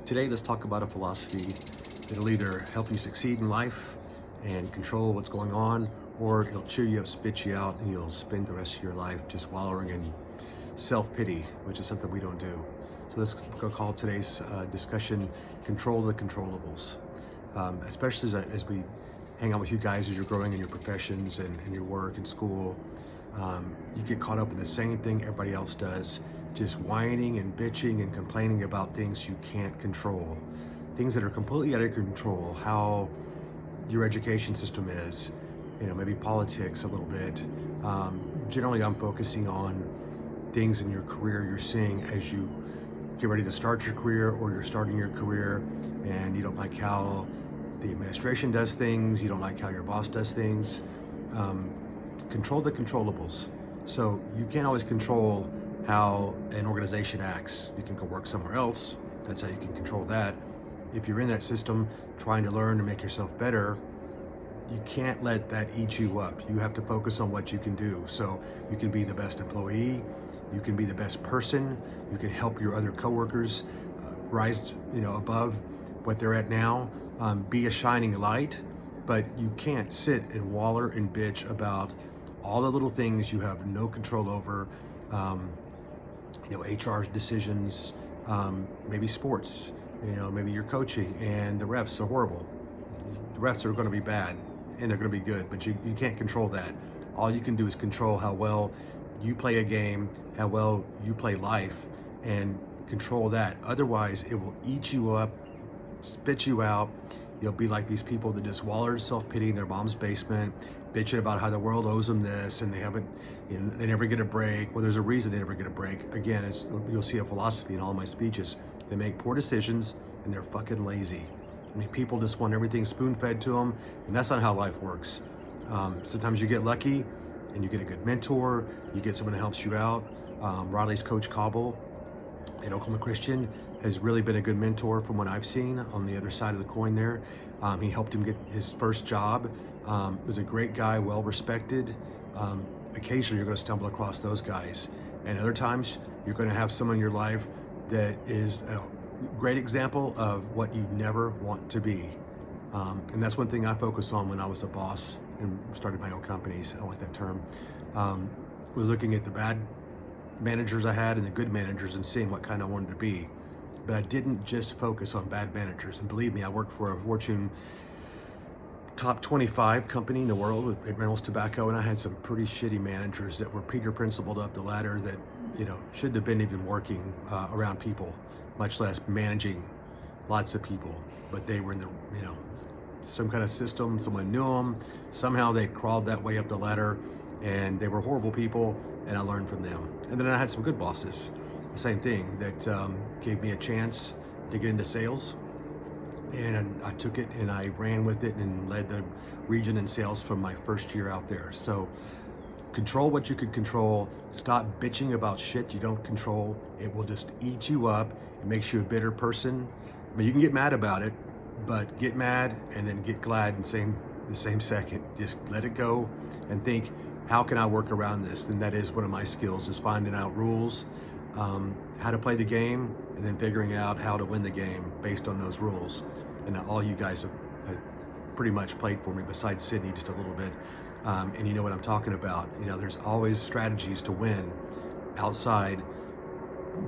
Today, let's talk about a philosophy that'll either help you succeed in life and control what's going on, or it'll cheer you up, spit you out, and you'll spend the rest of your life just wallowing in self-pity, which is something we don't do. So let's go call today's discussion Control the Controllables. Especially as we hang out with you guys as you're growing in your professions and in your work and school, you get caught up in the same thing everybody else does, just whining and bitching and complaining about things you can't control, things that are completely out of your control, how your education system is, maybe politics a little bit. Generally, I'm focusing on things in your career you're seeing as you get ready to start your career, or you're starting your career and you don't like how the administration does things, you don't like how your boss does things. Control the controllables. So you can't always control how an organization acts. You can go work somewhere else. That's how you can control that. If you're in that system trying to learn to make yourself better, you can't let that eat you up. You have to focus on what you can do. So you can be the best employee, you can be the best person, you can help your other coworkers rise above what they're at now, be a shining light, but you can't sit and waller and bitch about all the little things you have no control over. HR decisions, maybe sports, maybe you're coaching and the refs are horrible. The refs are going to be bad and they're going to be good, but you can't control that. All you can do is control how well you play a game, how well you play life, and control that. Otherwise, it will eat you up, spit you out. You'll be like these people that just wallow in self-pity in their mom's basement, bitching about how the world owes them this and they haven't, they never get a break. Well, there's a reason they never get a break. Again, you'll see a philosophy in all my speeches. They make poor decisions and they're fucking lazy. I mean, people just want everything spoon-fed to them, and that's not how life works. Sometimes you get lucky and you get a good mentor, you get someone who helps you out. Riley's coach Cobble at Oklahoma Christian has really been a good mentor from what I've seen on the other side of the coin there. He helped him get his first job. Was a great guy, well respected. Occasionally you're going to stumble across those guys, and other times you're going to have someone in your life that is a great example of what you never want to be. And that's one thing I focused on when I was a boss and started my own companies. I don't like that term. Was looking at the bad managers I had and the good managers and seeing what kind I wanted to be. But I didn't just focus on bad managers. And believe me, I worked for a Fortune top 25 company in the world with Reynolds Tobacco, and I had some pretty shitty managers that were Peter Principled up the ladder that shouldn't have been even working around people, much less managing lots of people. But they were in the some kind of system. Someone knew them. Somehow they crawled that way up the ladder, and they were horrible people, and I learned from them. And then I had some good bosses, the same thing, that gave me a chance to get into sales. And I took it and I ran with it and led the region in sales from my first year out there. So control what you can control. Stop bitching about shit you don't control. It will just eat you up. It makes you a bitter person. I mean, you can get mad about it, but get mad and then get glad in the same second. Just let it go and think, how can I work around this? And that is one of my skills, is finding out rules, how to play the game, and then figuring out how to win the game based on those rules. And all you guys have pretty much played for me, besides Sydney just a little bit. And you know what I'm talking about. There's always strategies to win outside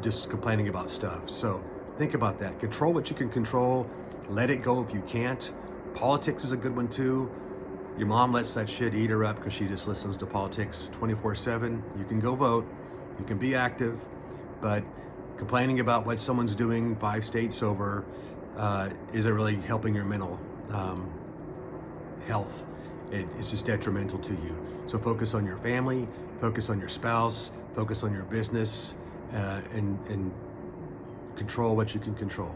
just complaining about stuff. So think about that. Control what you can control. Let it go if you can't. Politics is a good one too. Your mom lets that shit eat her up because she just listens to politics 24/7. You can go vote. You can be active. But complaining about what someone's doing 5 states over isn't really helping your mental health. It's just detrimental to you. So focus on your family, focus on your spouse, focus on your business, and control what you can control.